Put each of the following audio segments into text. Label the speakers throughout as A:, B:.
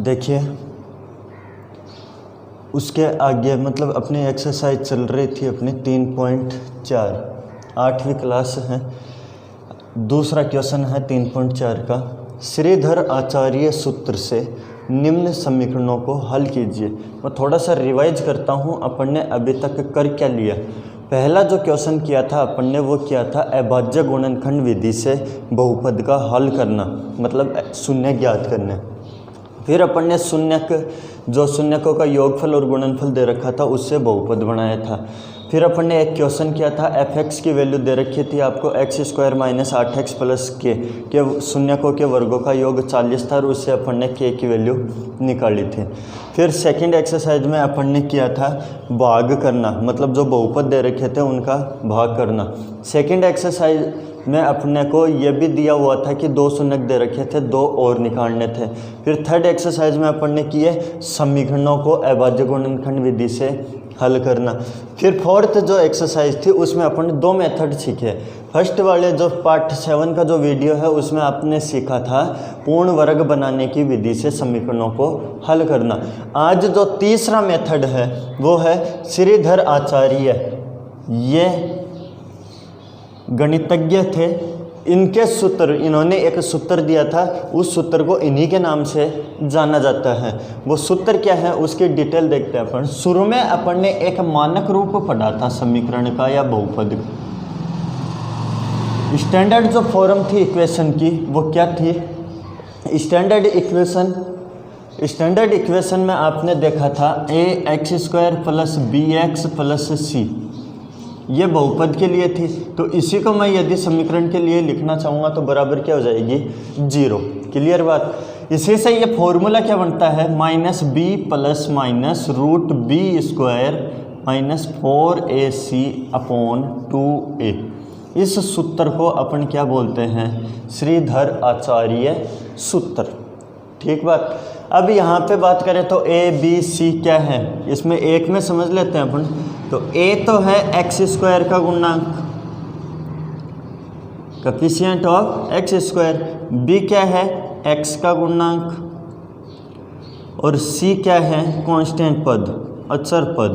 A: देखिए उसके आगे मतलब अपनी एक्सरसाइज चल रही थी अपनी 3.4 8वीं क्लास है। दूसरा क्वेश्चन है 3.4 का। श्रीधर आचार्य सूत्र से निम्न समीकरणों को हल कीजिए। मैं थोड़ा सा रिवाइज करता हूँ, अपन ने अभी तक कर क्या लिया। पहला जो क्वेश्चन किया था अपन ने वो किया था अभाज्य गुणनखंड विधि से बहुपद का हल करना, मतलब शून्य ज्ञात करने। फिर अपन ने शून्यकों का योगफल और गुणनफल दे रखा था, उससे बहुपद बनाया था। फिर अपन ने एक क्वेश्चन किया था f(x) की वैल्यू दे रखी थी आपको x² - 8x + k शून्यकों के वर्गों का योग 40 था और उससे अपन ने k की वैल्यू निकाली थी। फिर सेकंड एक्सरसाइज में अपन ने किया था भाग करना, मतलब जो बहुपद दे रखे थे उनका भाग करना। सेकंड एक्सरसाइज में अपने को ये भी दिया हुआ था कि 2 शून्य दे रखे थे, 2 और निकालने थे। फिर थर्ड एक्सरसाइज में अपन ने किए समीकरणों को अभाज्य गुणनखंड विधि से हल करना। फिर फोर्थ जो एक्सरसाइज थी उसमें अपन ने 2 मेथड सीखे। फर्स्ट वाले जो पार्ट 7 का जो वीडियो है उसमें आपने सीखा था पूर्ण वर्ग बनाने की विधि से समीकरणों को हल करना। आज जो तीसरा मेथड है वो है श्रीधर आचार्य, ये गणितज्ञ थे। इनके सूत्र, इन्होंने एक सूत्र दिया था, उस सूत्र को इन्हीं के नाम से जाना जाता है। वो सूत्र क्या है उसकी डिटेल देखते हैं अपन। शुरू में अपन ने एक मानक रूप पढ़ा था समीकरण का या बहुपद का। स्टैंडर्ड जो फॉर्म थी इक्वेशन की वो क्या थी? स्टैंडर्ड इक्वेशन में आपने देखा था ax² + bx + c, ये बहुपद के लिए थी। तो इसी को मैं यदि समीकरण के लिए लिखना चाहूँगा तो बराबर क्या हो जाएगी? 0। क्लियर बात। इसी से ये फॉर्मूला क्या बनता है? -b ± √b² - 4ac/2a। इस सूत्र को अपन क्या बोलते हैं? श्रीधर आचार्य सूत्र। ठीक बात। अब यहाँ पे बात करें तो a b c क्या है, इसमें एक में समझ लेते हैं अपन। तो a तो है x² का गुणांक, कोएफिशिएंट ऑफ x²। b क्या है? x का गुणांक। और c क्या है? कांस्टेंट पद, अचर पद।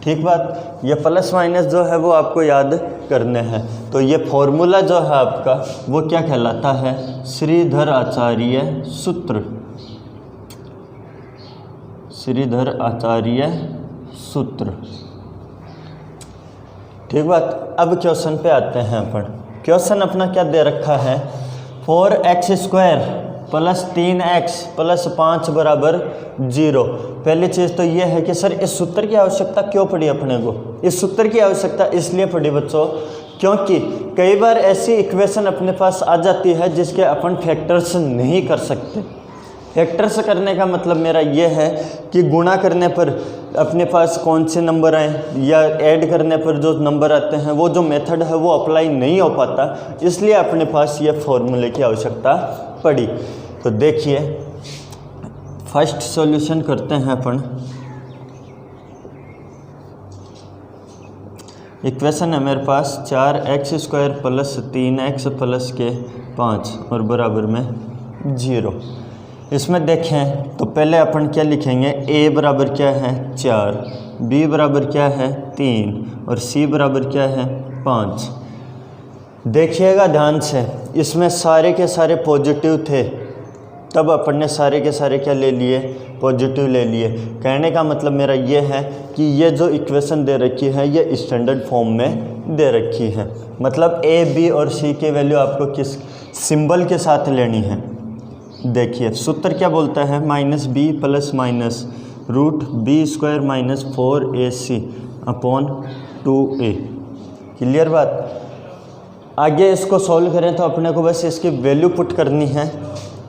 A: ठीक बात। ये प्लस माइनस जो है वो आपको याद करने हैं। तो ये फॉर्मूला जो है आपका वो क्या कहलाता है? श्रीधर आचार्य सूत्र। श्रीधर आचार्य सूत्र। ठीक बात। अब क्वेश्चन पे आते हैं अपन। क्वेश्चन अपना क्या दे रखा है? 4x² + 3x + 5 = 0। पहली चीज़ तो ये है कि सर इस सूत्र की आवश्यकता क्यों पड़ी अपने को? इस सूत्र की आवश्यकता इसलिए पड़ी बच्चों क्योंकि कई बार ऐसी इक्वेशन अपने पास आ जाती है जिसके अपन फैक्टर्स नहीं कर सकते। फैक्टर्स करने का मतलब मेरा ये है कि गुणा करने पर अपने पास कौन से नंबर आए या ऐड करने पर जो नंबर आते हैं वो जो मेथड है वो अप्लाई नहीं हो पाता, इसलिए अपने पास ये फॉर्मूले की आवश्यकता पड़ी। तो देखिए फर्स्ट सॉल्यूशन करते हैं अपन। इक्वेशन है मेरे पास 4x² + 3x + k 5 और बराबर में 0। इसमें देखें तो पहले अपन क्या लिखेंगे? a बराबर क्या है? 4, b बराबर क्या है? 3 और c बराबर क्या है? 5। देखिएगा ध्यान से, इसमें सारे के सारे पॉजिटिव थे, तब अपन ने सारे के सारे क्या ले लिए? पॉजिटिव ले लिए। कहने का मतलब मेरा ये है कि ये जो इक्वेशन दे रखी है ये स्टैंडर्ड फॉर्म में दे रखी है। मतलब a, b और c की वैल्यू आपको किस सिंबल के साथ लेनी है? देखिए सूत्र क्या बोलता है? -b ± √b² - 4ac/2a। क्लियर बात। आगे इसको सॉल्व करें तो अपने को बस इसकी वैल्यू पुट करनी है।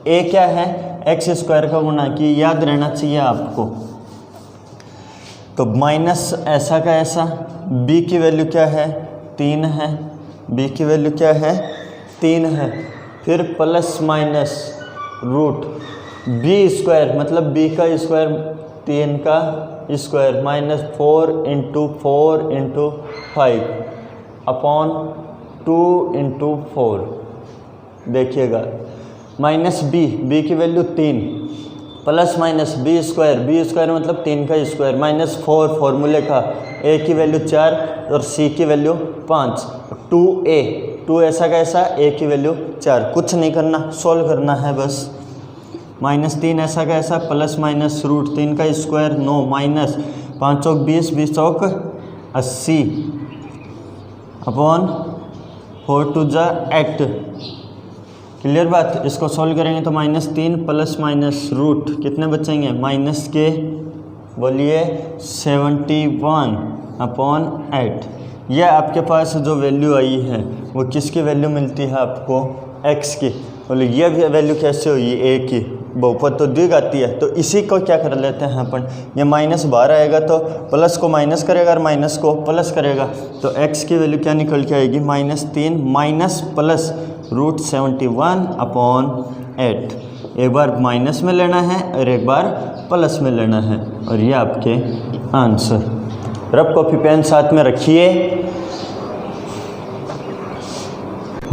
A: a क्या है? x² का गुणांक, याद रहना चाहिए आपको। तो माइनस ऐसा का ऐसा। b की वैल्यू क्या है? 3 है। b की वैल्यू क्या है? 3 है। फिर प्लस माइनस √b² मतलब b का स्क्वायर 3 का स्क्वायर -4 × 4 × 5/2 × 4। देखिएगा माइनस बी की value 3 plus minus b square मतलब 3 का स्क्वायर माइनस 4 फॉर्मूले का ए की वैल्यू 4 और सी की वैल्यू 5 2 ऐसा कैसा ए की वैल्यू 4। कुछ नहीं करना, सॉल्व करना है बस। -3 ऐसा कैसा प्लस माइनस √3 का स्क्वायर 9 माइनस 5 चौक 20 20 चौक 80 अपॉन 4 2 जा 8। क्लियर बात। इसको सॉल्व करेंगे तो -3 प्लस माइनस रूट कितने बचेंगे माइनस के बोलिए 71 अपॉन 8। यह आपके पास जो वैल्यू आई है वो किसकी वैल्यू मिलती है आपको x की। बोले ये वैल्यू कैसे हुई a की, बहुपद तो द्विघाती है। तो इसी को क्या कर लेते हैं अपन, ये माइनस बाहर आएगा तो प्लस को माइनस करेगा और माइनस को प्लस करेगा तो x की वैल्यू क्या निकल के आएगी -3 माइनस प्लस √71 अपॉन 8। एक बार माइनस में लेना है और एक बार प्लस में लेना है और ये आपके आंसर। रब कॉपी पेन साथ में रखिए।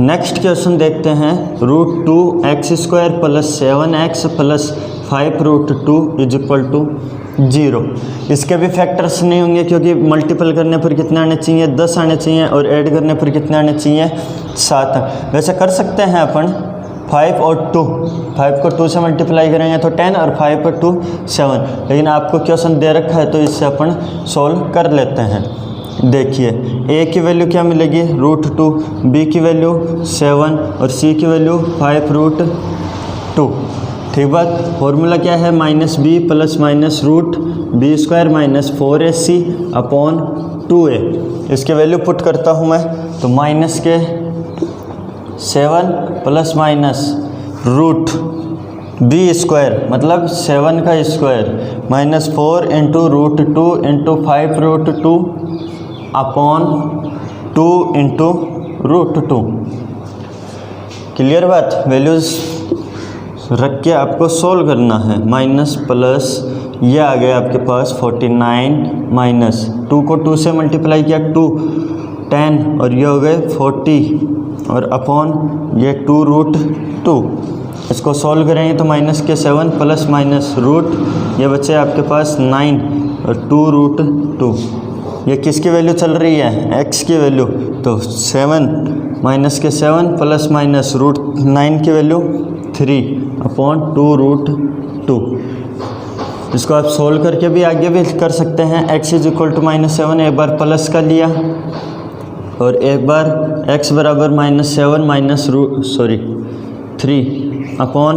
A: नेक्स्ट क्वेश्चन देखते हैं। √2x² plus 7x plus 5√2 = 0। इसके भी फैक्टर्स नहीं होंगे क्योंकि मल्टीपल करने पर कितने आने चाहिए 10 आने चाहिए और ऐड करने पर कितने आने चाहिए 7। वैसे कर सकते हैं अपन 5 और 2, 5 को 2 से मल्टीप्लाई करेंगे तो 10 और 5 पर 2 7। लेकिन आपको क्वेश्चन दे रखा है तो इससे अपन सोल्व कर लेते हैं। देखिए a की वैल्यू क्या मिलेगी √2, b की वैल्यू 7 और c की वैल्यू 5√2। ठीक बात। फॉर्मूला क्या है -b plus minus √b² minus 4ac upon 2a। इसके वैल्यू पुट करता हूँ मैं तो माइनस के 7 प्लस माइनस √b² मतलब 7 का square minus 4 into √2 into 5√2 upon 2 into √2। Clear बात। वैल्यूज़ रख के आपको सोल्व करना है। माइनस प्लस ये आ गया आपके पास 49 माइनस 2 को 2 से मल्टीप्लाई किया 2 10 और ये हो गए 40 और अपॉन ये 2√2। इसको सोल्व करेंगे तो माइनस के 7 प्लस माइनस रूट ये बचे आपके पास 9 और 2√2। ये किसकी वैल्यू चल रही है x की वैल्यू। तो 7 माइनस के 7 प्लस माइनस √9 की वैल्यू 3 अपॉन 2√2। इसको आप सोल्व करके भी आगे भी कर सकते हैं। x = -7 एक बार प्लस का लिया और एक बार x बराबर -7 माइनस 3 अपॉन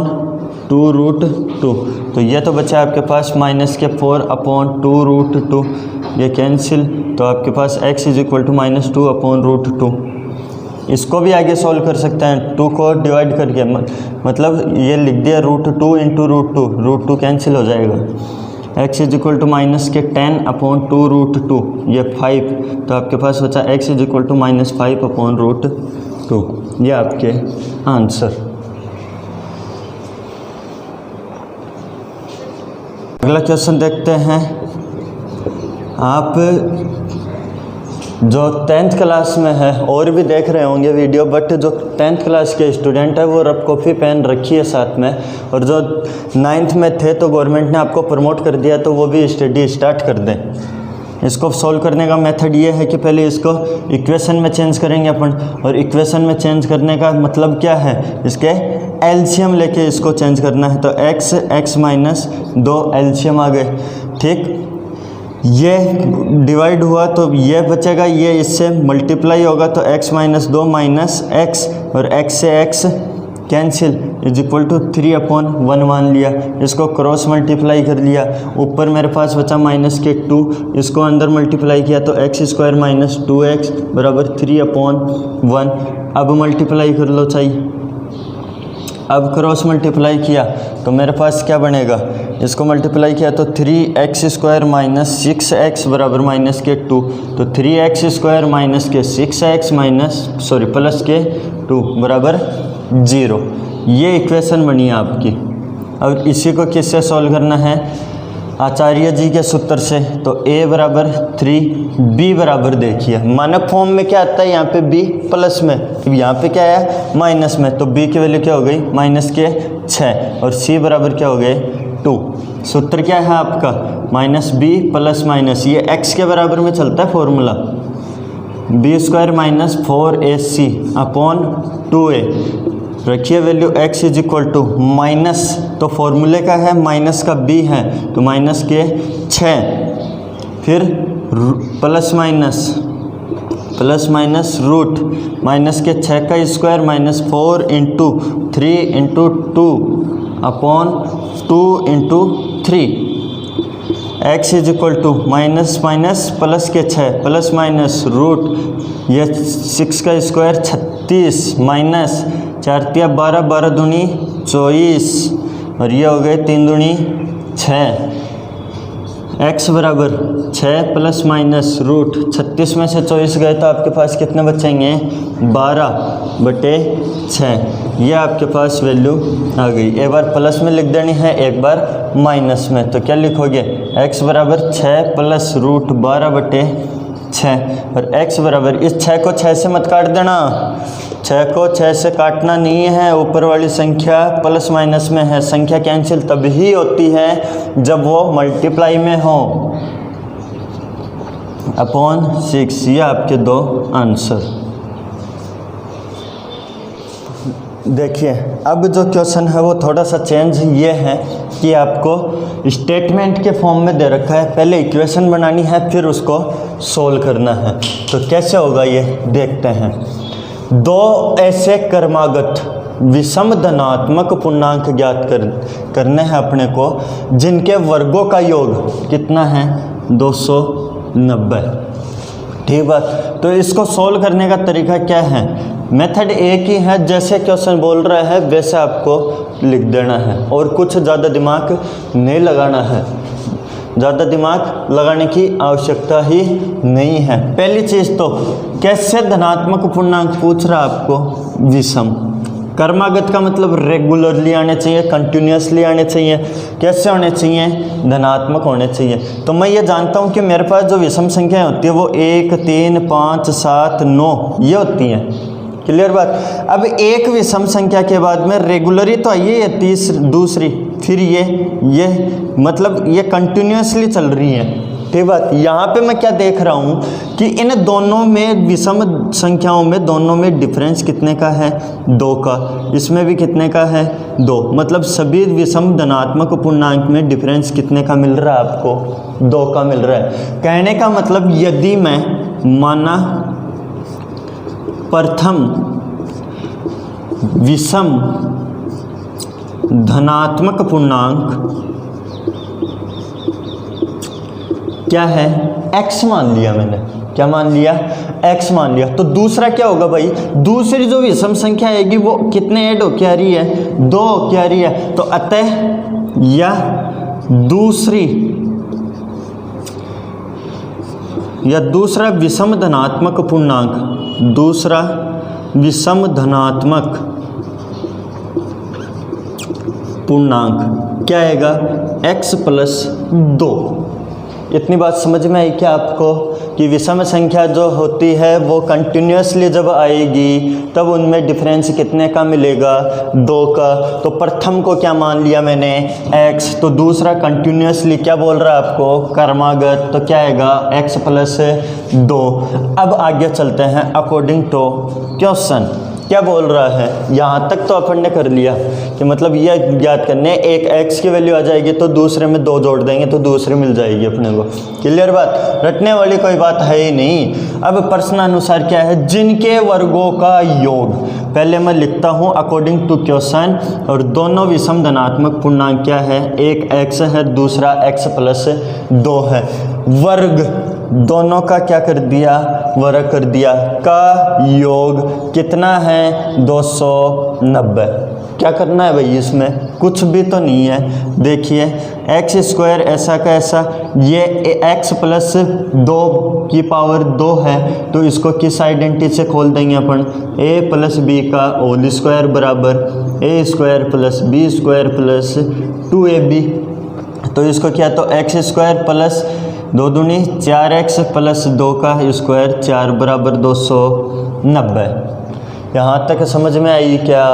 A: 2√2। तो ये तो बचा आपके पास माइनस के 4 अपॉन 2√2। ये कैंसिल तो आपके पास x = -2 अपॉन √2। इसको भी आगे सॉल्व कर सकते हैं 2 को डिवाइड करके, मतलब ये लिख दिया √2 इंटू √2 कैंसिल हो जाएगा। x = -10 अपॉन 2√2 ये 5 तो आपके पास बचा x = -5 अपॉन √2। ये आपके आंसर। अगला क्वेश्चन देखते हैं। आप जो 10th क्लास में है और भी देख रहे होंगे वीडियो, बट जो 10th क्लास के स्टूडेंट है वो रब कॉपी पेन रखिए साथ में। और जो 9th में थे तो गवर्नमेंट ने आपको प्रमोट कर दिया तो वो भी स्टडी स्टार्ट कर दें। इसको सॉल्व करने का मेथड ये है कि पहले इसको इक्वेशन में चेंज करेंगे अपन। और इक्वेशन में चेंज करने का मतलब क्या है, इसके एलसीएम लेके इसको चेंज करना है। तो x माइनस 2 एलसीएम आ गए। ठीक, ये डिवाइड हुआ तो ये बचेगा, ये इससे मल्टीप्लाई होगा तो x माइनस 2 माइनस x और x से x कैंसिल =3 अपॉन 1 मान लिया। इसको क्रॉस मल्टीप्लाई कर लिया, ऊपर मेरे पास बचा -2, इसको अंदर मल्टीप्लाई किया तो x² माइनस 2x बराबर 3 अपॉन 1। अब मल्टीप्लाई कर लो चाहिए। अब क्रॉस मल्टीप्लाई किया तो मेरे पास क्या बनेगा, इसको मल्टीप्लाई किया तो 3x² माइनस 6x बराबर -2। तो 3x² माइनस के 6x प्लस के 2 बराबर 0। ये इक्वेशन बनी है आपकी। अब इसी को किससे सॉल्व करना है, आचार्य जी के सूत्र से, तो a बराबर 3, b बराबर देखिए मानक फॉर्म में क्या आता है यहाँ पे b प्लस में, यहाँ पे क्या है माइनस में, तो b की वैल्यू क्या हो गई माइनस के 6 और c बराबर क्या हो गए 2। सूत्र क्या है आपका माइनस b प्लस माइनस, ये x के बराबर में चलता है formula, b² minus 4ac upon 2a। रखिए value x is equal to minus, तो फॉर्मूले का है माइनस का b है तो माइनस के 6, फिर प्लस माइनस रूट माइनस के 6 का square minus 4 into 3 into 2 upon 2 into 3। x is equal to minus plus के 6 प्लस माइनस रूट ये 6 का स्क्वायर 36 माइनस 4 तिया 12 12 दूनी 24 और ये हो गए 3 दूनी 6। x बराबर 6 प्लस माइनस रूट 36 में से 24 गए तो आपके पास कितने बचेंगे 12/6। ये आपके पास वैल्यू आ गई। एक बार प्लस में लिख देनी है, एक बार माइनस में, तो क्या लिखोगे x बराबर 6 प्लस रूट 12/6 और x बराबर इस 6 को 6 से मत काट देना, 6 को 6 से काटना नहीं है, ऊपर वाली संख्या प्लस माइनस में है, संख्या कैंसिल तभी होती है जब वो मल्टीप्लाई में हो, अपॉन 6। ये आपके दो आंसर। देखिए अब जो क्वेश्चन है वो थोड़ा सा चेंज ये है कि आपको स्टेटमेंट के फॉर्म में दे रखा है, पहले इक्वेशन बनानी है फिर उसको सोल्व करना है। तो कैसे होगा ये देखते हैं। दो ऐसे क्रमागत विषम धनात्मक पूर्णांक ज्ञात करने हैं अपने को जिनके वर्गों का योग कितना है 290। ठीक बात। तो इसको सोल्व करने का तरीका क्या है, मेथड एक ही है, जैसे क्वेश्चन बोल रहा है वैसे आपको लिख देना है और कुछ ज़्यादा दिमाग नहीं लगाना है, ज़्यादा दिमाग लगाने की आवश्यकता ही नहीं है। पहली चीज़ तो कैसे धनात्मक पूर्णांक पूछ रहा आपको, विषम। क्रमागत का मतलब रेगुलरली आने चाहिए, कंटिन्यूसली आने चाहिए, कैसे होने चाहिए धनात्मक होने चाहिए। तो मैं ये जानता हूँ कि मेरे पास जो विषम संख्याएं होती है वो 1 3 5 7 9 ये होती हैं। क्लियर बात। अब एक विषम संख्या के बाद में रेगुलरी तो आइए ये दूसरी, फिर ये मतलब ये कंटिन्यूसली चल रही है। ठीक बात। यहाँ पे मैं क्या देख रहा हूँ कि इन दोनों में विषम संख्याओं में दोनों में डिफरेंस कितने का है 2 का, इसमें भी कितने का है 2, मतलब सभी विषम धनात्मक पूर्णांक में डिफरेंस कितने का मिल रहा है आपको 2 का मिल रहा है। कहने का मतलब यदि मैं माना प्रथम विषम धनात्मक पूर्णांक क्या है x मान लिया मैंने, क्या मान लिया x मान लिया, तो दूसरा क्या होगा भाई, दूसरी जो विषम संख्या आएगी वो कितने ऐड होके आ रही है 2 होके आ रही है। तो अतः या दूसरा विषम धनात्मक पूर्णांक, दूसरा विषम धनात्मक पूर्णांक क्या आएगा x प्लस 2। इतनी बात समझ में आई क्या आपको कि विषम संख्या जो होती है वो कंटिन्यूसली जब आएगी तब उनमें डिफरेंस कितने का मिलेगा 2 का। तो प्रथम को क्या मान लिया मैंने x, तो दूसरा कंटिन्यूसली क्या बोल रहा है आपको क्रमागत, तो क्या आएगा x प्लस 2। अब आगे चलते हैं अकॉर्डिंग टू क्वेश्चन क्या बोल रहा है। यहाँ तक तो अपन ने कर लिया कि मतलब ये ज्ञात करने, एक x की वैल्यू आ जाएगी तो दूसरे में 2 जोड़ देंगे तो दूसरी मिल जाएगी अपने को। क्लियर बात, रटने वाली कोई बात है ही नहीं। अब प्रश्नानुसार क्या है, जिनके वर्गों का योग। पहले मैं लिखता हूँ अकॉर्डिंग टू क्वेश्चन, और दोनों विषम धनात्मक पूर्णांक क्या है, एक x है दूसरा x प्लस 2 है। वर्ग दोनों का क्या कर दिया, वर्ग कर दिया, का योग कितना है 290। क्या करना है भाई, इसमें कुछ भी तो नहीं है। देखिए x² ऐसा का ऐसा, ये x प्लस 2 की पावर 2 है तो इसको किस आइडेंटिटी से खोल देंगे अपन, a प्लस b का होल स्क्वायर बराबर a² plus b² plus 2ab। तो इसको किया तो एक्स स्क्वायर प्लस 2 दूनी 4x प्लस 2 का स्क्वायर 4 बराबर 290। यहाँ तक समझ में आई क्या?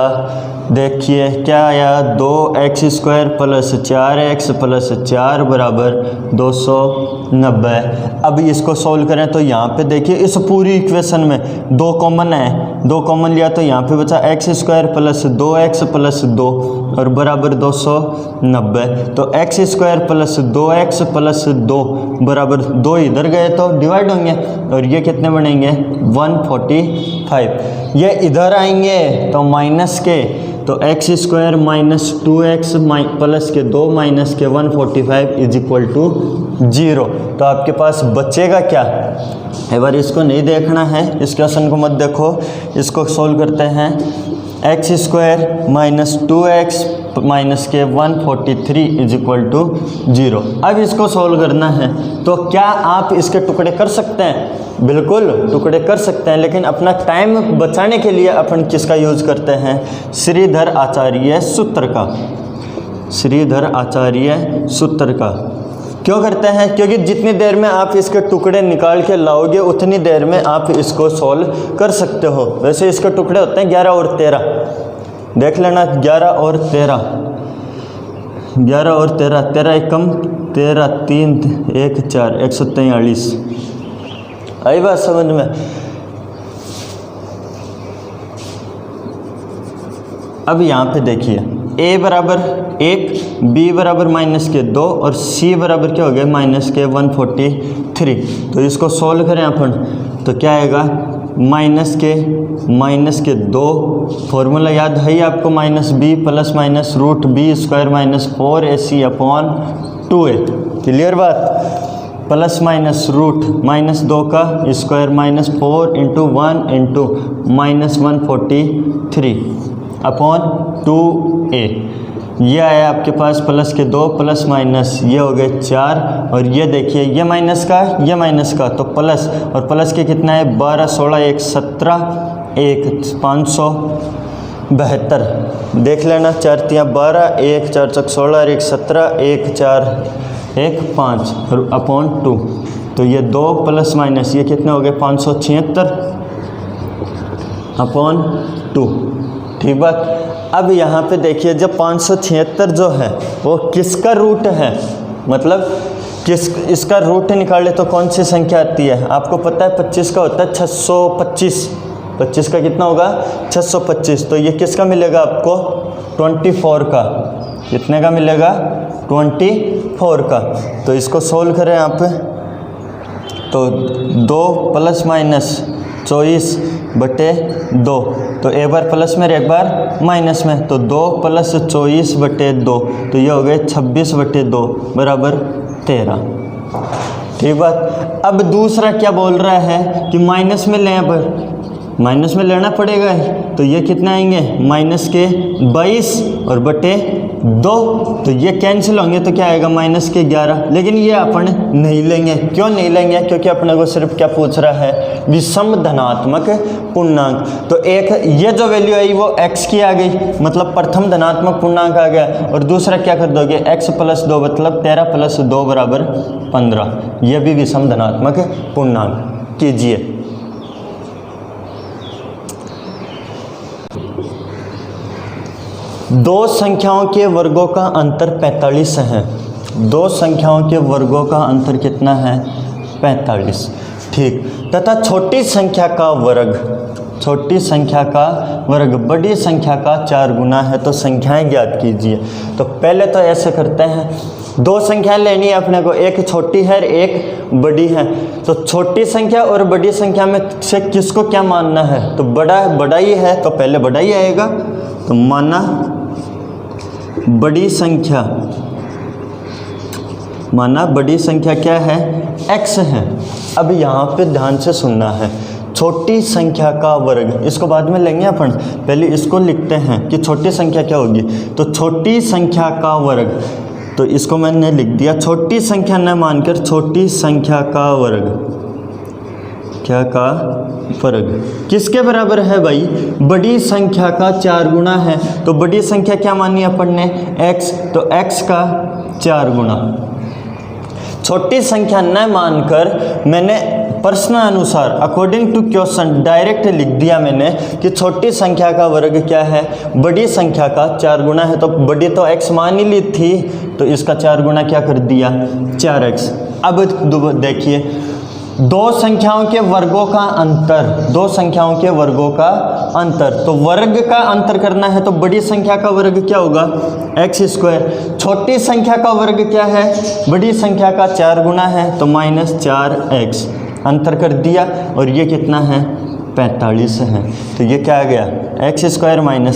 A: देखिए क्या आया, 2x square plus 4x plus 4 बराबर 290। अब इसको सोल्व करें तो यहाँ पे देखिए इस पूरी इक्वेशन में 2 कॉमन है, 2 कॉमन लिया तो यहाँ पे बचा x square plus 2x plus 2 और बराबर 290। तो x square plus 2x plus 2 बराबर 2 इधर गए तो डिवाइड होंगे और ये कितने बनेंगे 145। ये इधर आएंगे तो माइनस के, तो x square minus 2x plus के 2 माइनस के 145 इज इक्वल टू 0। तो आपके पास बचेगा क्या? एक बार इसको नहीं देखना है, इस क्वेश्चन को मत देखो, इसको सोल्व करते हैं। X square minus 2x minus के 143 इज इक्वल टू 0। अब इसको सोल्व करना है तो क्या आप इसके टुकड़े कर सकते हैं? बिल्कुल टुकड़े कर सकते हैं, लेकिन अपना टाइम बचाने के लिए अपन किसका यूज़ करते हैं? श्रीधर आचार्य सूत्र का। श्रीधर आचार्य सूत्र का क्यों करते हैं? क्योंकि जितनी देर में आप इसके टुकड़े निकाल के लाओगे उतनी देर में आप इसको सोल्व कर सकते हो। वैसे इसके टुकड़े होते हैं 11 और 13, देख लेना 11 और 13, 11 और 13, 13 एकम 13, 3 1 4 143। आई बात समझ में? अब यहाँ पे देखिए a बराबर 1, b बराबर माइनस के 2 और c बराबर क्या हो गया माइनस के 143। तो इसको सोल्व करें अपन तो क्या आएगा माइनस के 2, फॉर्मूला याद है ही आपको, minus b plus minus root b square minus 4ac upon 2a। Clear बात? प्लस माइनस रूट माइनस 2 का square minus 4 into 1 into minus 143 upon 2a। ये आया आपके पास प्लस के 2 प्लस माइनस, ये हो गए 4 और ये देखिए ये माइनस का ये माइनस का तो प्लस, और प्लस के कितना है 12 16 1 17 1 572। देख लेना 4 3 12 1 4 6 16 1 17 1 4 1 5 और अपॉन 2। तो ये 2 प्लस माइनस ये कितने हो गए 576 अपॉन 2। ठीक बात? अब यहाँ पे देखिए जब 576 जो है वो किसका रूट है, मतलब किस इसका रूट निकाले तो कौन सी संख्या आती है? आपको पता है 25 का होता है 625, 25 का कितना होगा 625। तो ये किसका मिलेगा आपको 24 का। कितने का मिलेगा 24 का। तो इसको सोल्व करें आप तो 2 प्लस माइनस 24/2, तो एक बार प्लस में एक बार माइनस में, तो 2 प्लस 24/2 तो ये हो गए 26/2 बराबर 13। ठीक बात? अब दूसरा क्या बोल रहा है कि माइनस में लें, पर माइनस में लेना पड़ेगा, तो ये कितना आएंगे माइनस के 22 और बटे 2, तो ये कैंसिल होंगे तो क्या आएगा माइनस के 11। लेकिन ये अपन नहीं लेंगे। क्यों नहीं लेंगे? क्योंकि अपने को सिर्फ क्या पूछ रहा है विषम धनात्मक पूर्णांक। तो एक ये जो वैल्यू आई वो x की आ गई, मतलब प्रथम धनात्मक पूर्णांक आ गया, और दूसरा क्या कर दोगे x प्लस 2 मतलब 13 प्लस 2 बराबर 15। यह भी विषम धनात्मक पूर्णांक कीजिए। दो संख्याओं के वर्गों का अंतर 45 है। दो संख्याओं के वर्गों का अंतर कितना है 45। ठीक। तथा छोटी संख्या का वर्ग, छोटी संख्या का वर्ग बड़ी संख्या का 4 गुना है। तो संख्याएं ज्ञात कीजिए। तो पहले तो ऐसे करते हैं, दो संख्याएं लेनी है अपने को, एक छोटी है एक बड़ी है। तो छोटी संख्या और बड़ी संख्या में से किसको क्या मानना है? तो बड़ा ही है तो पहले बड़ा ही आएगा। तो माना बड़ी संख्या, माना बड़ी संख्या क्या है x है। अब यहाँ पे ध्यान से सुनना है, छोटी संख्या का वर्ग, इसको बाद में लेंगे अपन, पहले इसको लिखते हैं कि छोटी संख्या क्या होगी। तो छोटी संख्या का वर्ग, तो इसको मैंने लिख दिया छोटी संख्या न मानकर छोटी संख्या का वर्ग। क्या का वर्ग किसके बराबर है भाई? बड़ी संख्या का 4 गुना है। तो बड़ी संख्या क्या मानी अपन ने x, तो x का 4 गुना। छोटी संख्या न मानकर मैंने प्रश्न अनुसार अकॉर्डिंग टू क्वेश्चन डायरेक्ट लिख दिया मैंने कि छोटी संख्या का वर्ग क्या है, बड़ी संख्या का 4 गुना है। तो बड़ी तो x मान ही ली थी, तो इसका 4 गुना क्या कर दिया 4x। अब देखिए दो संख्याओं के वर्गों का अंतर, दो संख्याओं के वर्गों का अंतर, तो वर्ग का अंतर करना है तो बड़ी संख्या का वर्ग क्या होगा x²। छोटी संख्या का वर्ग क्या है, बड़ी संख्या का 4 गुना है तो -4x। अंतर कर दिया और ये कितना है 45 है। तो ये क्या आ गया x² -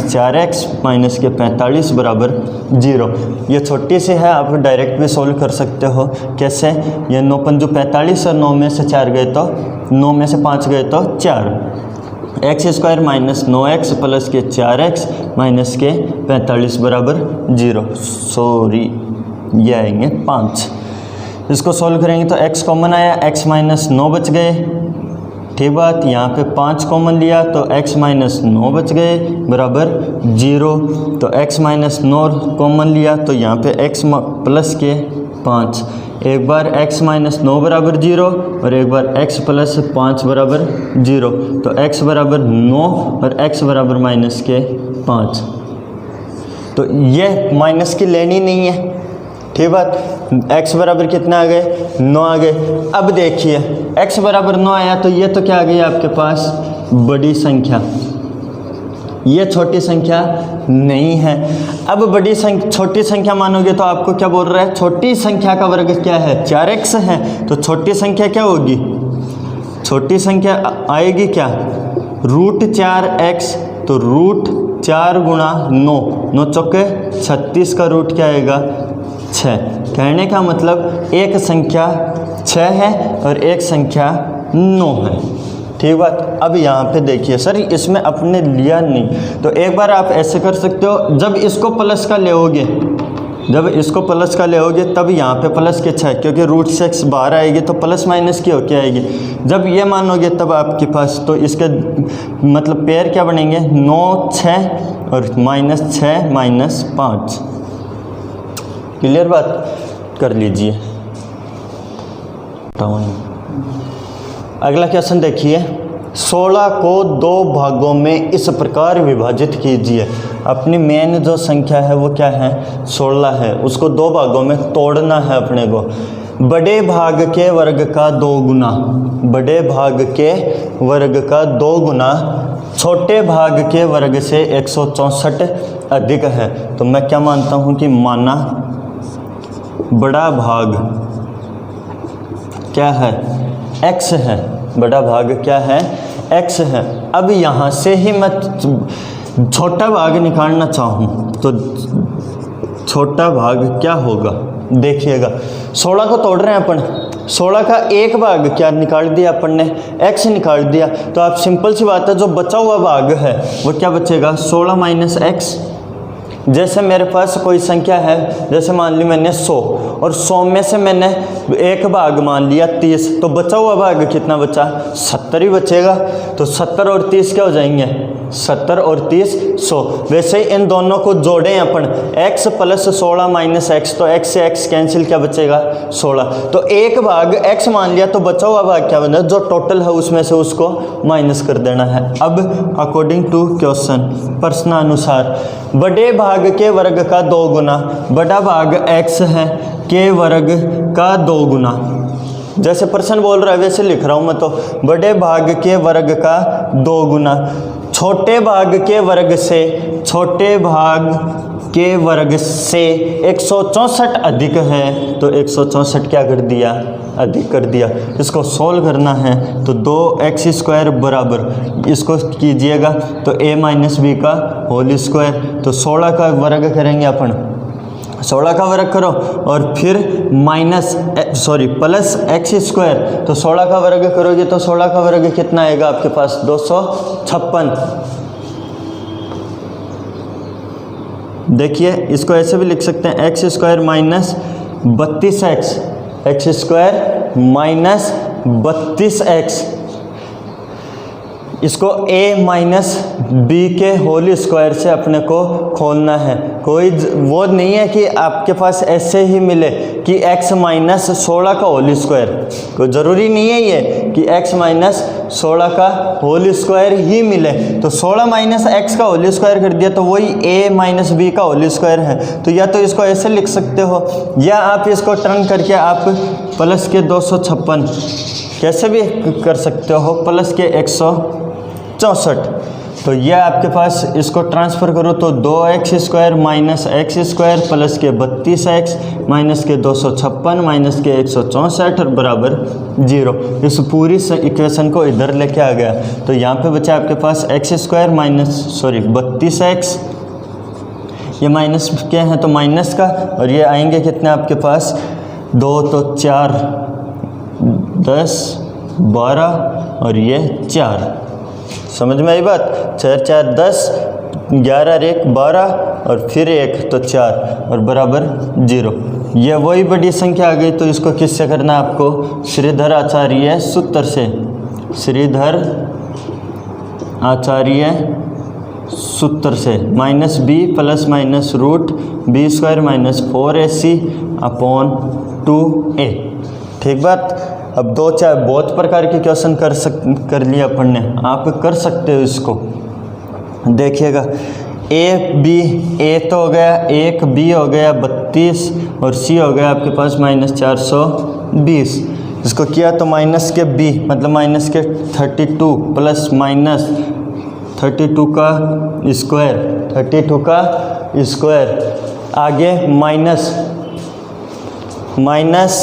A: 4x माइनस के 45 बराबर 0। ये छोटी सी है, आप डायरेक्ट भी सोल्व कर सकते हो। कैसे, ये 9 पंजू 45 और 9 में से 4 गए तो 9 में से 5 गए तो 4। x² - 9x प्लस के 4x माइनस के 45 बराबर 0। सॉरी ये आएंगे 5। इसको सोल्व करेंगे तो x कॉमन आया, x - 9 बच गए। ठीक बात, यहाँ पे 5 कॉमन लिया तो x - 9 बच गए बराबर 0। तो x - 9 कॉमन लिया तो यहाँ पे x प्लस के 5। एक बार x - 9 बराबर 0 और एक बार x प्लस 5 बराबर 0। तो x बराबर 9 और x बराबर माइनस के 5। तो ये माइनस की लेनी नहीं है। ठीक बात, x बराबर कितना आ गए 9 आ गए। अब देखिए x बराबर 9 आया तो ये तो क्या आ गई आपके पास बड़ी संख्या, ये छोटी संख्या नहीं है। अब बड़ी संख्या छोटी संख्या मानोगे तो आपको क्या बोल रहा है, छोटी संख्या का वर्ग क्या है 4x है। तो छोटी संख्या क्या होगी, छोटी संख्या आएगी क्या √4x। तो √4 गुणा 9, 9 चौके 36 का रूट क्या आएगा 6। कहने का मतलब एक संख्या 6 है और एक संख्या 9 है। ठीक बात। अब यहाँ पे देखिए सर इसमें अपने लिया नहीं, तो एक बार आप ऐसे कर सकते हो, जब इसको प्लस का लेओगे, जब इसको प्लस का लेओगे तब यहाँ पे प्लस के 6, क्योंकि √6 बाहर आएगी तो प्लस माइनस की होके आएगी। जब ये मानोगे तब आपके पास तो इसके मतलब पेयर क्या बनेंगे 9 6 और -6 - 5। क्लियर बात, कर लीजिए। अगला क्वेश्चन देखिए, 16 को 2 भागों में इस प्रकार विभाजित कीजिए। अपनी मेन जो संख्या है वो क्या है 16 है, उसको 2 भागों में तोड़ना है अपने को। बड़े भाग के वर्ग का 2 गुना, बड़े भाग के वर्ग का 2 गुना छोटे भाग के वर्ग से 164 अधिक है। तो मैं क्या मानता हूँ कि माना बड़ा भाग क्या है x है, बड़ा भाग क्या है x है। अब यहाँ से ही मैं छोटा भाग निकालना चाहूँ तो छोटा भाग क्या होगा, देखिएगा 16 को तोड़ रहे हैं अपन, 16 का एक भाग क्या निकाल दिया अपन ने x निकाल दिया। तो आप सिंपल सी बात है, जो बचा हुआ भाग है वो क्या बचेगा 16 - x। जैसे मेरे पास कोई संख्या है, जैसे मान ली मैंने 100 और 100 में से मैंने एक भाग मान लिया 30, तो बचा हुआ भाग कितना बचा 70 ही बचेगा। तो 70 और 30 क्या हो जाएंगे 70 और 30 100। वैसे ही इन दोनों को जोड़ें अपन x + 16 - x, तो x से x कैंसिल क्या बचेगा 16। तो एक भाग x मान लिया तो बचा हुआ भाग क्या बना, जो टोटल है उसमें से उसको माइनस कर देना है। अब अकॉर्डिंग टू क्वेश्चन प्रश्नानुसार बड़े भाग के वर्ग का 2 गुना, बड़ा भाग x है के वर्ग का 2 गुना, जैसे प्रश्न बोल रहा है वैसे लिख रहा हूँ मैं। तो बड़े भाग के वर्ग का 2 गुना छोटे भाग के वर्ग से, छोटे भाग के वर्ग से 164 अधिक है। तो 164 क्या कर दिया अधिक कर दिया। इसको सोल्व करना है तो 2x² बराबर इसको कीजिएगा तो a - b का होल स्क्वायर। तो 16 का वर्ग करेंगे अपन, 16 का वर्ग करो और फिर प्लस x²। तो 16 का वर्ग करोगे तो 16 का वर्ग कितना आएगा आपके पास 256। देखिए इसको ऐसे भी लिख सकते हैं x² - 32x, x² - 32x इसको a माइनस बी के होल स्क्वायर से अपने को खोलना है। कोई वो नहीं है कि आपके पास ऐसे ही मिले कि x माइनस 16 का होल स्क्वायर, कोई ज़रूरी नहीं है ये कि x माइनस 16 का होल स्क्वायर ही मिले। तो 16 माइनस एक्स का होल स्क्वायर कर दिया तो वही a माइनस बी का होल स्क्वायर है। तो या तो इसको ऐसे लिख सकते हो या आप इसको टर्न करके आप प्लस के 256 कैसे भी कर सकते हो, प्लस के 164। तो यह आपके पास इसको ट्रांसफ़र करो तो 2x² minus x square plus के 32x माइनस के 256 माइनस के 164 और बराबर 0। इस पूरी इक्वेशन को इधर लेके आ गया तो यहाँ पे बचा आपके पास x² माइनस 32x, ये माइनस के हैं तो माइनस का, और ये आएंगे कितने आपके पास 2 तो 4 10 12 और ये 4। समझ में आई बात? 4 4 10 11 और 1 12 और फिर 1 तो 4 और बराबर 0। यह वही बड़ी संख्या आ गई। तो इसको किससे करना है आपको? श्रीधर आचार्य सूत्र से। श्रीधर आचार्य सूत्र से minus b plus minus root b² minus 4ac upon 2a। ठीक बात। अब दो चाहे बहुत प्रकार के क्वेश्चन कर लिया अपन ने, आप कर सकते हो इसको। देखिएगा ए तो हो गया 1, बी हो गया 32 और सी हो गया आपके पास माइनस 420। इसको किया तो माइनस के बी मतलब माइनस के 32 प्लस माइनस 32 का स्क्वायर आगे माइनस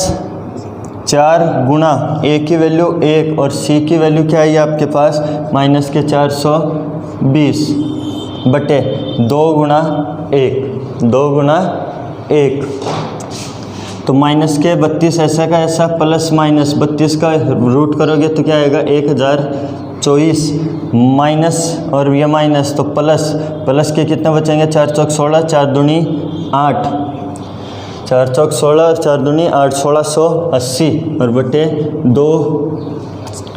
A: 4 गुणा ए की वैल्यू 1 और सी की वैल्यू क्या है आपके पास माइनस के 420 बटे 2 गुणा 1 तो माइनस के 32 ऐसा का ऐसा प्लस माइनस 32 का रूट करोगे तो क्या आएगा 1024 माइनस और ये माइनस तो प्लस के कितने बचेंगे 4 चौक 16 4 दूनी 8 4 चौक 16 और 4 दूनी 8 1680 और बटे 2।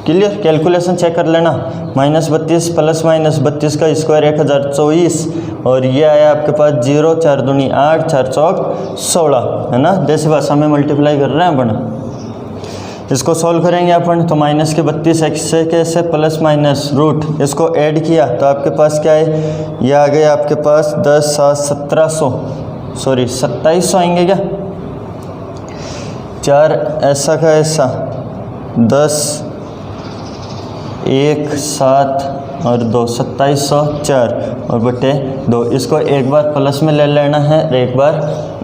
A: क्लियर? कैलकुलेशन चेक कर लेना। -32 प्लस -32 का स्क्वायर 1024 और ये आया आपके पास 0 4 दूनी 8 4 चौक 16 है ना। देसी भाषा में मल्टीप्लाई कर रहे हैं अपन। इसको सॉल्व करेंगे अपन तो माइनस के 32 ऐसे कैसे प्लस माइनस रूट इसको ऐड किया तो आपके पास क्या है, ये आ गया आपके पास 10 7 2700 आएंगे क्या? 4 ऐसा का ऐसा 10 1 7 और 2 2704 और बटे 2। इसको एक बार प्लस में ले लेना है और एक बार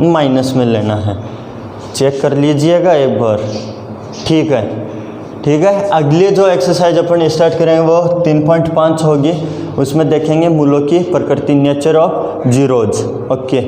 A: माइनस में लेना है। चेक कर लीजिएगा एक बार। ठीक है। अगली जो एक्सरसाइज अपन स्टार्ट करेंगे वो 3.5 होगी। उसमें देखेंगे मूलों की प्रकृति, नेचर ऑफ जीरोज। ओके।